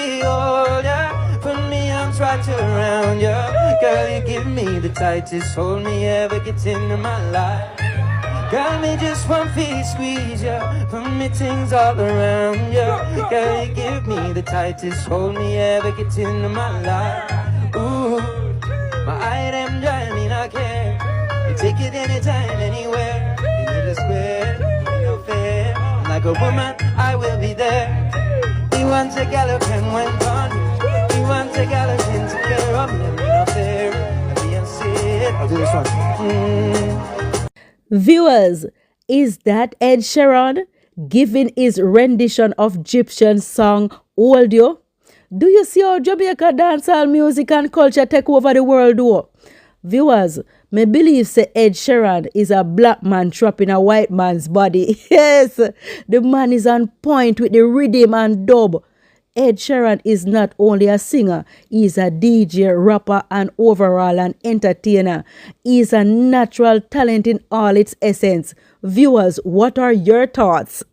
me hold ya. Put me arms right around ya. Girl, you give me the tightest hold me ever get into my life. Girl, me just one feet squeeze ya. Put me things all around ya. Girl, you give me the tightest hold me ever get into my life. Ooh, my item drive me not care. You take it anytime, anywhere. You need to swear, you no fair. Like a woman, I will be there. He wants a gal who can went on. He wants a gal who can take care of me. No fair. I'll do this one. Viewers, is that Ed Sheeran giving his rendition of Egyptian song Old You? Do you see how Jamaica dancehall music and culture take over the world though? Viewers, me believe say Ed Sheeran is a black man trapped in a white man's body. Yes, the man is on point with the rhythm and dub. Ed Sheeran is not only a singer, he is a DJ, rapper, and overall an entertainer. He is a natural talent in all its essence. Viewers, what are your thoughts?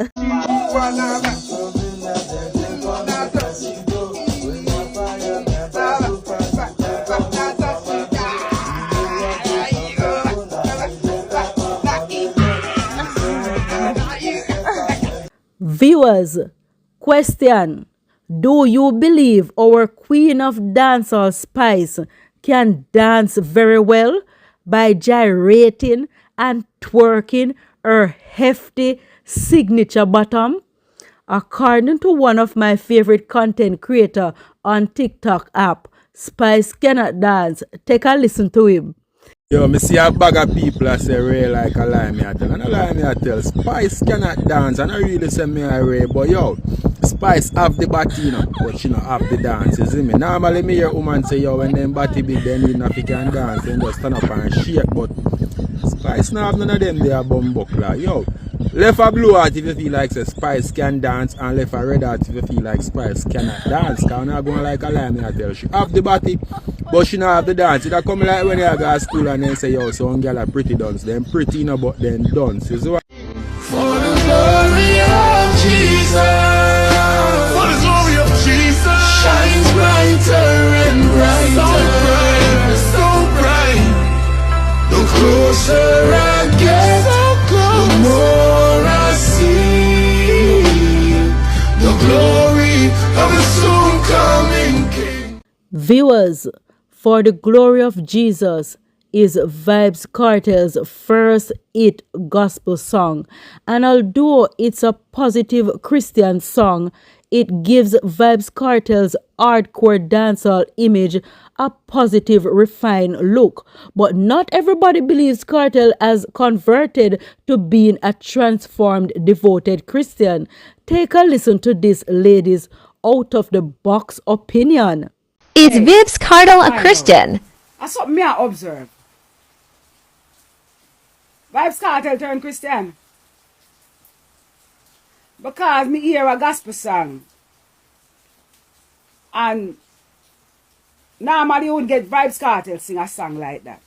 Viewers, question. Do you believe our queen of dancehall Spice can dance very well by gyrating and twerking her hefty signature bottom? According to one of my favorite content creator on TikTok app, Spice cannot dance. Take a listen to him. Yo, me see a bag of people I say real like a lie me I tell. And a lie me I tell. Spice cannot dance and I really say me a ray. But yo, Spice have the body, you know, but she not have the dance, you see me. Normally me hear woman say, yo, when them body big, then you know if you can dance, then just stand up and shake. But Spice not have none of them they are bumbuckler. Yo, left a blue heart if you feel like say Spice can dance, and left a red heart if you feel like Spice cannot dance. Cause I'm not going like a lie me I tell. She have the body, but she not have the dance. It come like when you go to school and then say, yo, some girl are pretty dance. Them pretty, you know, but then dance. You see what? For the glory of Jesus. Shines brighter and brighter. So bright. The closer I get, the more I see the glory of the soon coming King. Viewers, For the Glory of Jesus is Vybz Kartel's first hit gospel song. And although it's a positive Christian song, it gives Vybz Kartel's hardcore dancehall image a positive, refined look. But not everybody believes Kartel has converted to being a transformed, devoted Christian. Take a listen to this lady's out-of-the-box opinion. Is Vybz Kartel a Christian? That's what me I observe. Vybz Kartel turned Christian. Because me hear a gospel song. And normally you would get Vybz Kartel sing a song like that.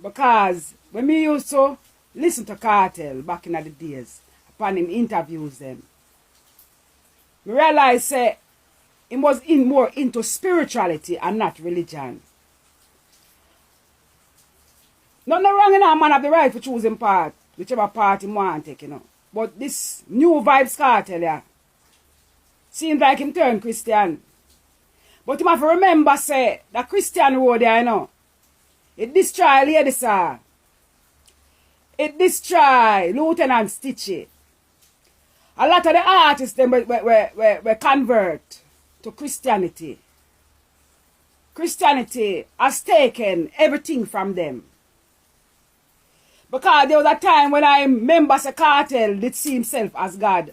Because when me used to listen to Kartel back in the days, upon him interviews them, me realize say he was more into spirituality and not religion. Nothing wrong in a man have the right for choosing part, whichever part he want to take, you know. But this new Vybz Kartel, yeah, seems like him turn Christian. But you have to remember, say, the Christian road there, you know, it destroy Lady Sir. It destroy Lieutenant Stitchy. A lot of the artists them were convert to Christianity. Christianity has taken everything from them. Because there was a time when I remember the Kartel did see himself as God.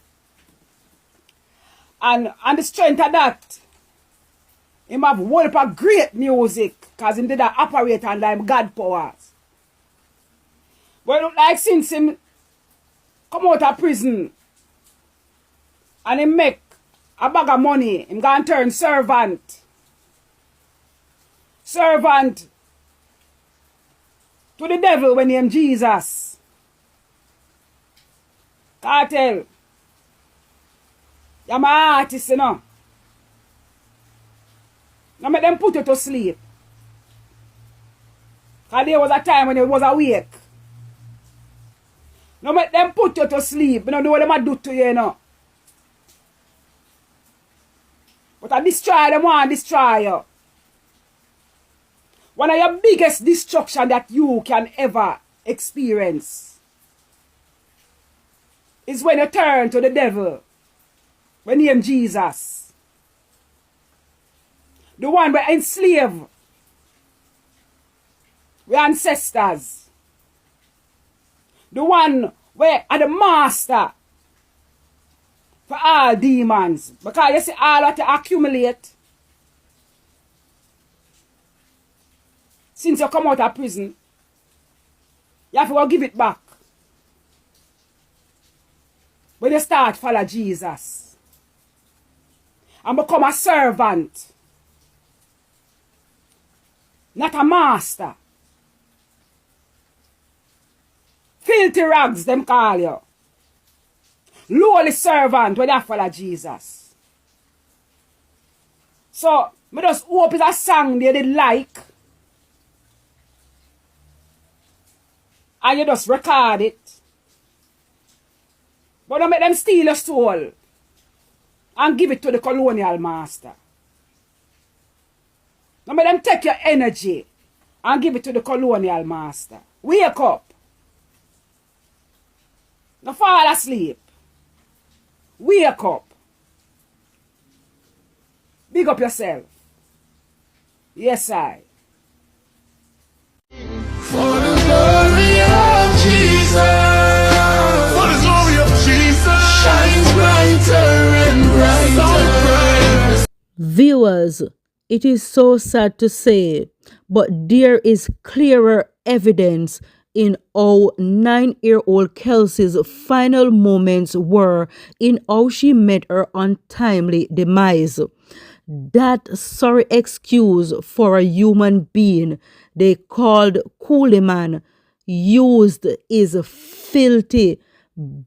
And the strength of that, him have whole heap of great music, because him did that operate on them God powers. But it look like since him come out of prison and him make a bag of money, him gonna turn servant. Servant to the devil when named Jesus. Kartel. You're my artist, you know. Now make them put you to sleep. Because there was a time when you was awake. Now make them put you to sleep. You don't know what they do to you, you know. But I destroy them, want to destroy you. One of your biggest destruction that you can ever experience is when you turn to the devil. When you name Jesus. The one who enslaved your ancestors. The one where are the master for all demons. Because you see all that you accumulate since you come out of prison, you have to go give it back. When you start follow Jesus and become a servant, not a master. Filthy rags, them call you. Lowly servant when you follow Jesus. So, me just hope it's a song they did like. And you just record it. But don't make them steal your soul and give it to the colonial master. Don't make them take your energy and give it to the colonial master. Wake up. Don't fall asleep. Wake up. Big up yourself. Yes, I. For the glory of Jesus. For the glory of Jesus. Shines brighter and brighter. Viewers, it is so sad to say, but there is clearer evidence in how 9-year-old Kelsey's final moments were in how she met her untimely demise. That sorry excuse for a human being they called Coolie Man used his filthy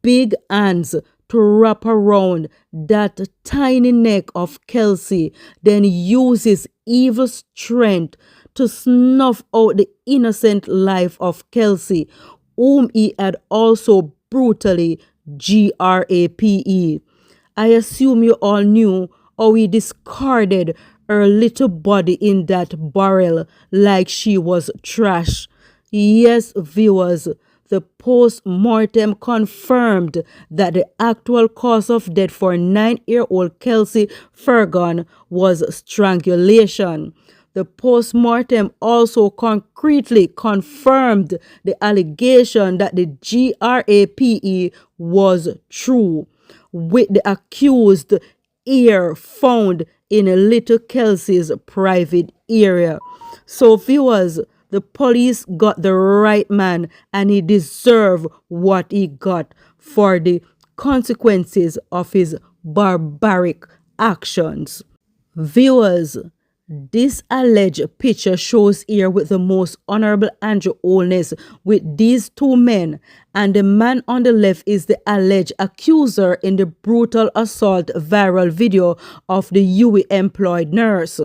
big hands to wrap around that tiny neck of Kelsey, then uses evil strength to snuff out the innocent life of Kelsey, whom he had also brutally GRAPE. I assume you all knew how he discarded her little body in that barrel like she was trash. Yes, viewers, the post-mortem confirmed that the actual cause of death for 9-year-old Kelsey Fergon was strangulation. The post-mortem also concretely confirmed the allegation that the GRAPE was true, with the accused ear found in little Kelsey's private area. So viewers, the police got the right man and he deserved what he got for the consequences of his barbaric actions. Viewers, this alleged picture shows here with the most honorable Andrew Holness with these two men, and the man on the left is the alleged accuser in the brutal assault viral video of the UE employed nurse.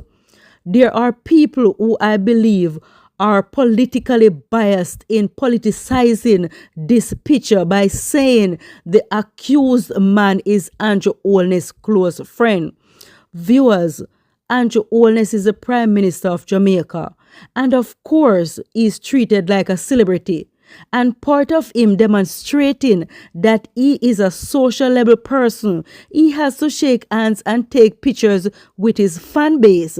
There are people who I believe are politically biased in politicizing this picture by saying the accused man is Andrew Holness' close friend. Viewers, Andrew Holness is the Prime Minister of Jamaica, and of course, he is treated like a celebrity. And part of him demonstrating that he is a social level person, he has to shake hands and take pictures with his fan base,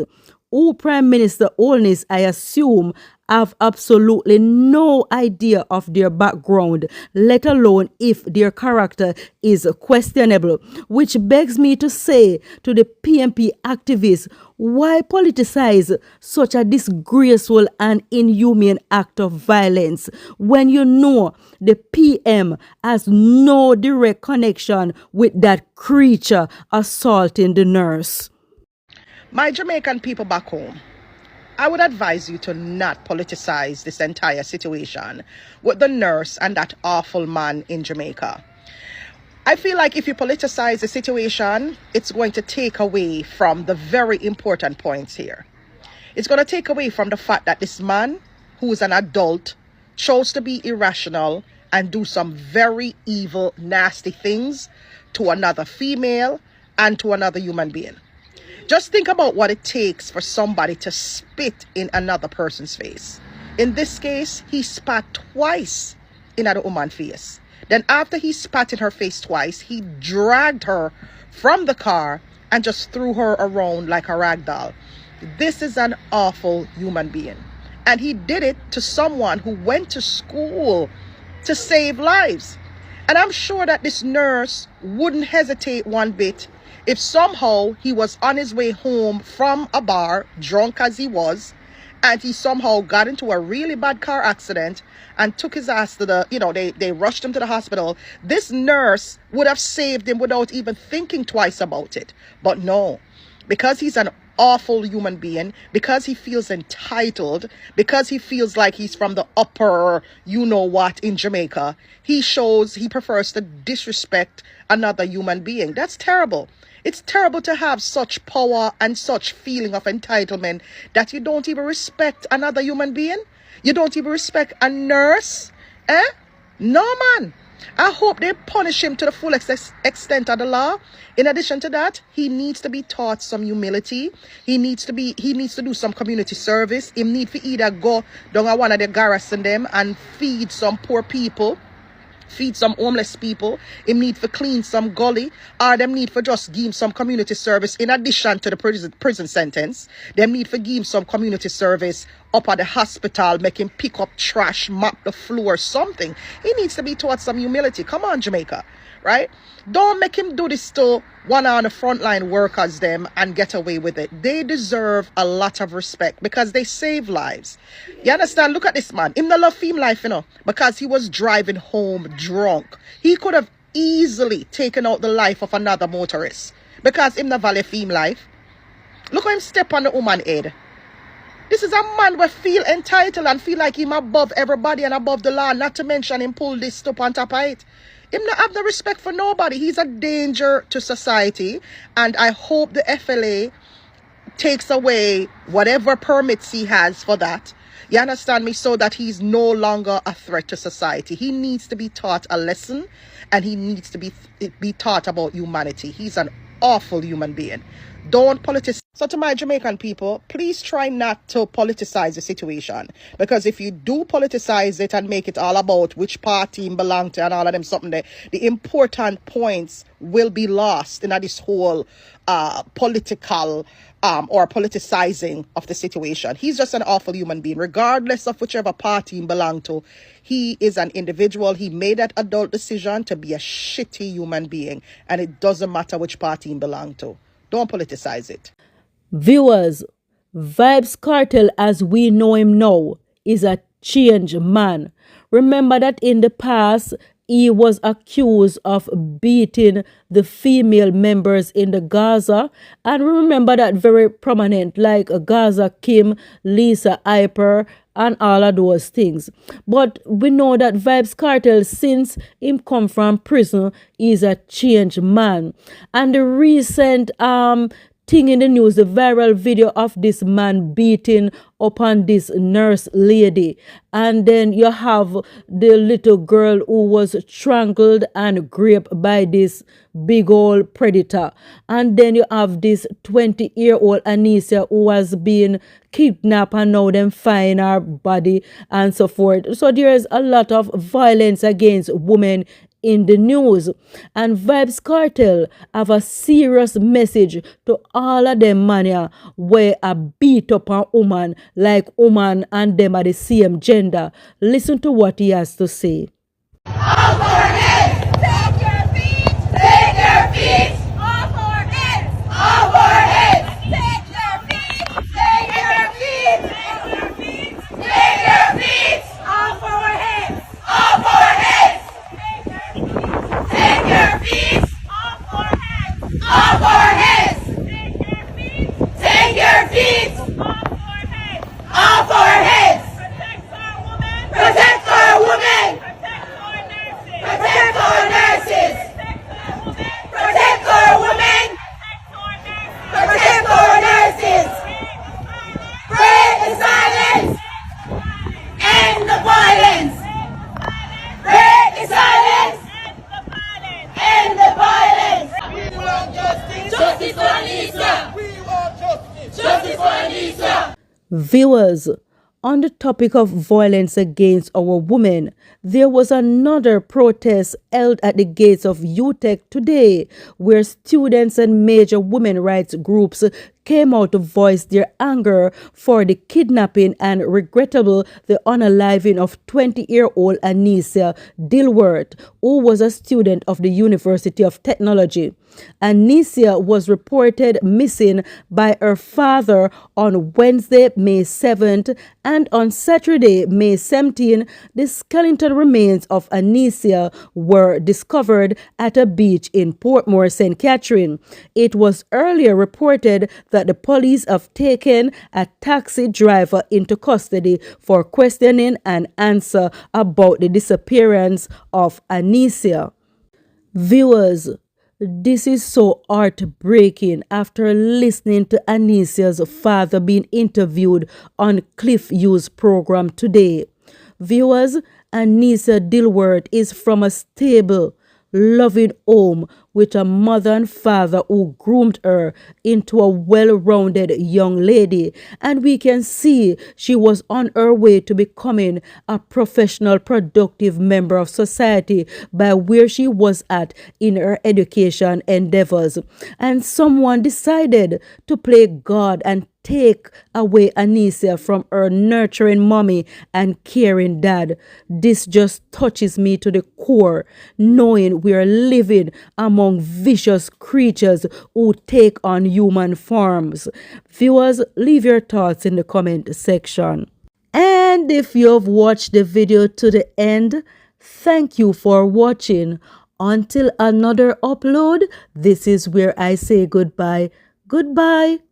who Prime Minister Holness, I assume, have absolutely no idea of their background, let alone if their character is questionable. Which begs me to say to the PMP activists, why politicize such a disgraceful and inhumane act of violence when you know the PM has no direct connection with that creature assaulting the nurse? My Jamaican people back home, I would advise you to not politicize this entire situation with the nurse and that awful man in Jamaica. I feel like if you politicize the situation, it's going to take away from the very important points here. It's going to take away from the fact that this man, who is an adult, chose to be irrational and do some very evil, nasty things to another female and to another human being. Just think about what it takes for somebody to spit in another person's face. In this case, he spat twice in another woman's face. Then after he spat in her face twice, he dragged her from the car and just threw her around like a rag doll. This is an awful human being. And he did it to someone who went to school to save lives. And I'm sure that this nurse wouldn't hesitate one bit if somehow he was on his way home from a bar, drunk as he was, and he somehow got into a really bad car accident and took his ass to the, they rushed him to the hospital. This nurse would have saved him without even thinking twice about it. But no, because he's an awful human being, because he feels entitled, because he feels like he's from the upper you-know-what in Jamaica, he prefers to disrespect another human being. That's terrible. It's terrible to have such power and such feeling of entitlement that you don't even respect another human being. You don't even respect a nurse. No, man. I hope they punish him to the full extent of the law. In addition to that, he needs to be taught some humility. He needs to do some community service. He needs to either go down to one of the garrison them and feed some poor people, feed some homeless people. Him need for clean some gully, or them need for just give him some community service in addition to the prison sentence. Them need for give him some community service up at the hospital, make him pick up trash, mop the floor, something. He needs to be taught some humility. Come on, Jamaica, right? Don't make him do this to one of the frontline workers them and get away with it. They deserve a lot of respect because they save lives. You understand? Look at this man. Him no love him life, because he was driving home drunk. He could have easily taken out the life of another motorist because him no value him life. Look how him step on the woman head. This is a man who feel entitled and feel like him above everybody and above the law, not to mention him pull this stuff on top of it. Him not have the respect for nobody. He's a danger to society, and I hope the FLA takes away whatever permits he has for that. You understand me? So that he's no longer a threat to society. He needs to be taught a lesson, and he needs to be taught about humanity. He's an awful human being. Don't politicize. So to my Jamaican people, please try not to politicize the situation. Because if you do politicize it and make it all about which party you belong to and all of them something there, the important points will be lost in this whole political or politicizing of the situation. He's just an awful human being. Regardless of whichever party he belongs to, he is an individual. He made that adult decision to be a shitty human being. And it doesn't matter which party he belongs to. Don't politicize it. Viewers, Vybz Kartel as we know him now is a changed man. Remember that in the past, he was accused of beating the female members in the Gaza. And remember that very prominent, like Gaza Kim, Lisa Hyper, and all of those things. But we know that Vybz Kartel, since him come from prison, is a changed man. And the recent thing in the news, the viral video of this man beating upon this nurse lady. And then you have the little girl who was strangled and raped by this big old predator. And then you have this 20-year-old Ania who was being kidnapped and now them find her body and so forth. So there is a lot of violence against women in the news. And Vybz Kartel have a serious message to all of them mania where a beat up a woman like woman and them are the same gender. Listen to what he has to say. All for heads! Take your feet! Take your feet! All for heads! All for heads! Take your feet! Take your feet! Take your feet! Take your feet! All for heads! All for heads! Take your feet! All for heads! All for heads! Take your feet! Take your feet! All for heads! All for heads! Protect our women! Protect our women! Protect our nurses! Protect Justice for Ania. We want justice. Justice for Ania. Viewers, on the topic of violence against our women, there was another protest held at the gates of UTech today, where students and major women rights groups came out to voice their anger for the kidnapping and regrettable the unaliving of 20-year-old Ania Dilworth, who was a student of the University of Technology. Ania was reported missing by her father on Wednesday, May 7th, and on Saturday, May 17th, the skeleton remains of Ania were discovered at a beach in Portmore, St. Catherine. It was earlier reported that the police have taken a taxi driver into custody for questioning and answer about the disappearance of Ania. Viewers, this is so heartbreaking after listening to Ania's father being interviewed on Cliff Hughes' program today. Viewers, Ania Dilworth is from a stable, loving home with a mother and father who groomed her into a well-rounded young lady, and we can see she was on her way to becoming a professional, productive member of society by where she was at in her education endeavors. And someone decided to play God and take away Ania from her nurturing mommy and caring dad. This just touches me to the core, knowing we are living among vicious creatures who take on human forms. Viewers, leave your thoughts in the comment section. And if you have watched the video to the end, thank you for watching. Until another upload, this is where I say goodbye. Goodbye.